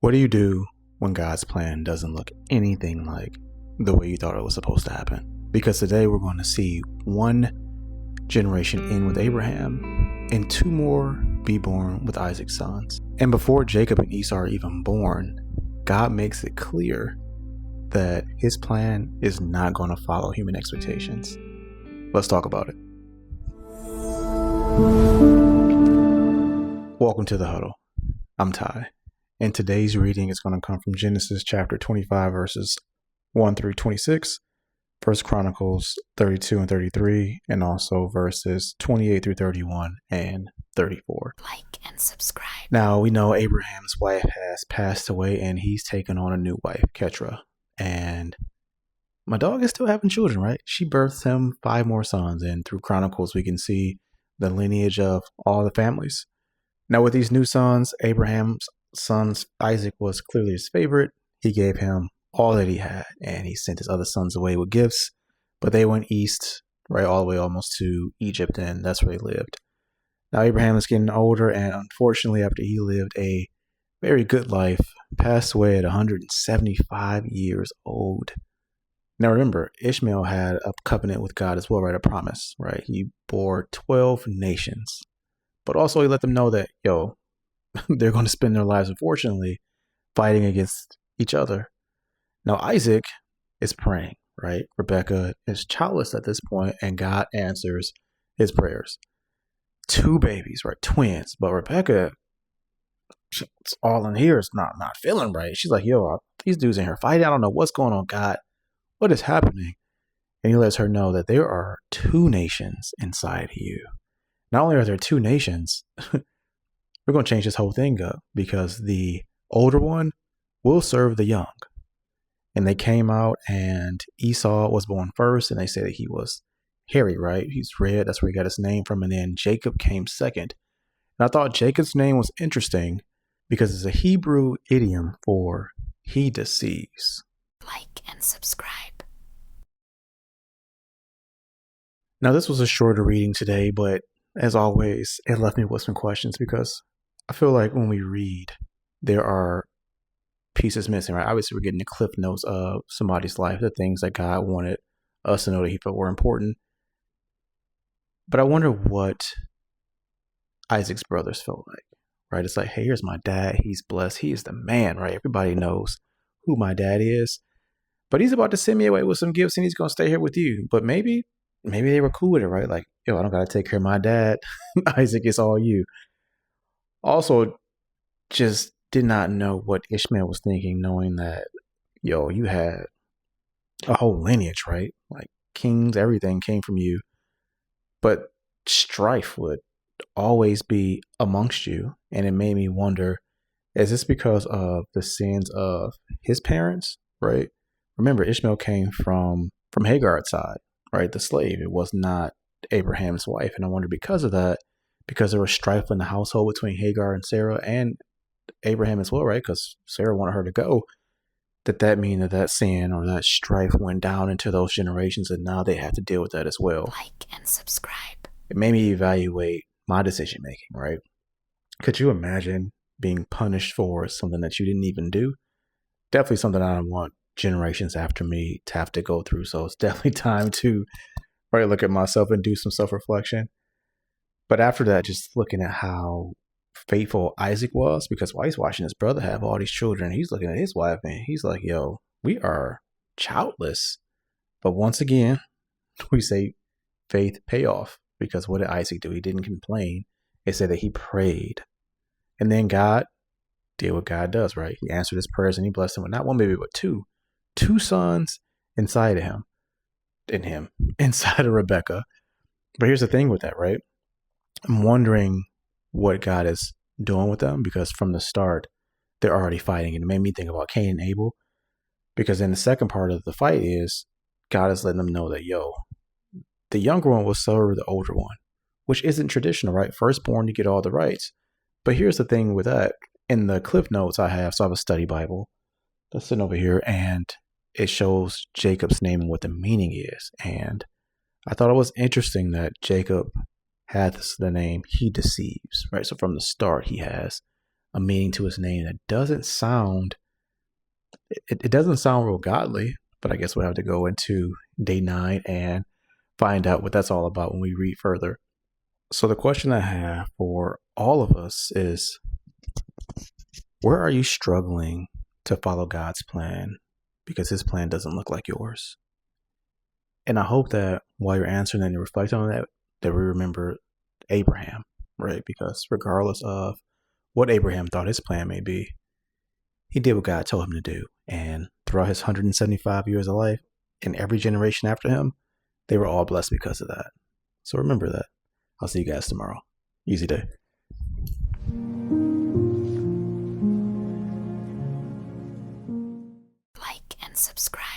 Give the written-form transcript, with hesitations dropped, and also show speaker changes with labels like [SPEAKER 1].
[SPEAKER 1] What do you do when God's plan doesn't look anything like the way you thought it was supposed to happen? Because today we're going to see one generation end with Abraham and two more be born with Isaac's sons. And before Jacob and Esau are even born, God makes it clear that his plan is not going to follow human expectations. Let's talk about it. Welcome to the Huddle. I'm Ty. And today's reading is going to come from Genesis chapter 25, verses 1 through 26, 1 Chronicles 32 and 33, and also verses 28 through 31 and 34.
[SPEAKER 2] Like and subscribe.
[SPEAKER 1] Now, we know Abraham's wife has passed away and he's taken on a new wife, Keturah. And my dog is still having children, right? She birthed him 5 more sons. And through Chronicles, we can see the lineage of all the families. Now, with these new sons, Abraham's sons, Isaac was clearly his favorite. He gave him all that he had, and he sent his other sons away with gifts, but they went east, right, all the way almost to Egypt, and that's where they lived. Now, Abraham is getting older, and unfortunately, after he lived a very good life, passed away at 175 years old. Now, remember, Ishmael had a covenant with God as well, right, a promise, right? He bore 12 nations, but also he let them know that, they're going to spend their lives, unfortunately, fighting against each other. Now, Isaac is praying, right? Rebecca is childless at this point, and God answers his prayers. 2 babies, right? Twins. But Rebecca, it's all in here is not feeling right. She's like, these dudes in here fighting. I don't know what's going on, God. What is happening? And he lets her know that there are 2 nations inside of you. Not only are there 2 nations, we're going to change this whole thing up because the older one will serve the young. And they came out and Esau was born first, and they say that he was hairy, right? He's red. That's where he got his name from. And then Jacob came second. And I thought Jacob's name was interesting because it's a Hebrew idiom for he deceives.
[SPEAKER 2] Like and subscribe.
[SPEAKER 1] Now, this was a shorter reading today, but as always, it left me with some questions because I feel like when we read, there are pieces missing, right? Obviously, we're getting the cliff notes of somebody's life, the things that God wanted us to know that he felt were important. But I wonder what Isaac's brothers felt like, right? It's like, hey, here's my dad. He's blessed. He is the man, right? Everybody knows who my dad is. But he's about to send me away with some gifts and he's going to stay here with you. But maybe they were cool with it, right? Like, I don't got to take care of my dad. Isaac, it's all you. Also, just did not know what Ishmael was thinking, knowing that, you had a whole lineage, right? Like kings, everything came from you. But strife would always be amongst you. And it made me wonder, is this because of the sins of his parents, right? Remember, Ishmael came from Hagar's side, right? The slave. It was not Abraham's wife. And I wonder because of that, because there was strife in the household between Hagar and Sarah and Abraham as well, right? Because Sarah wanted her to go. That mean that sin or that strife went down into those generations and now they have to deal with that as well.
[SPEAKER 2] Like and subscribe.
[SPEAKER 1] It made me evaluate my decision making, right? Could you imagine being punished for something that you didn't even do? Definitely something I don't want generations after me to have to go through. So it's definitely time to look at myself and do some self-reflection. But after that, just looking at how faithful Isaac was, because while he's watching his brother have all these children, he's looking at his wife and he's like, we are childless. But once again, we say faith pay off, because what did Isaac do? He didn't complain. It said that he prayed. And then God did what God does, right? He answered his prayers and he blessed him with not one baby, but 2 sons inside of him, inside of Rebecca. But here's the thing with that, right? I'm wondering what God is doing with them, because from the start, they're already fighting. And it made me think about Cain and Abel, because then the second part of the fight is God is letting them know that, the younger one will serve the older one, which isn't traditional, right? Firstborn, you get all the rights. But here's the thing with that. In the cliff notes I have a study Bible that's sitting over here, and it shows Jacob's name and what the meaning is. And I thought it was interesting that Jacob has the name he deceives, right? So from the start, he has a meaning to his name that doesn't sound it doesn't sound real godly, but I guess we'll have to go into day 9 and find out what that's all about when we read further. So the question I have for all of us is, where are you struggling to follow God's plan because his plan doesn't look like yours? And I hope that while you're answering and you reflect on that, that we remember Abraham, right? Because regardless of what Abraham thought his plan may be, he did what God told him to do. And throughout his 175 years of life, and every generation after him, they were all blessed because of that. So remember that. I'll see you guys tomorrow. Easy day.
[SPEAKER 2] Like and subscribe.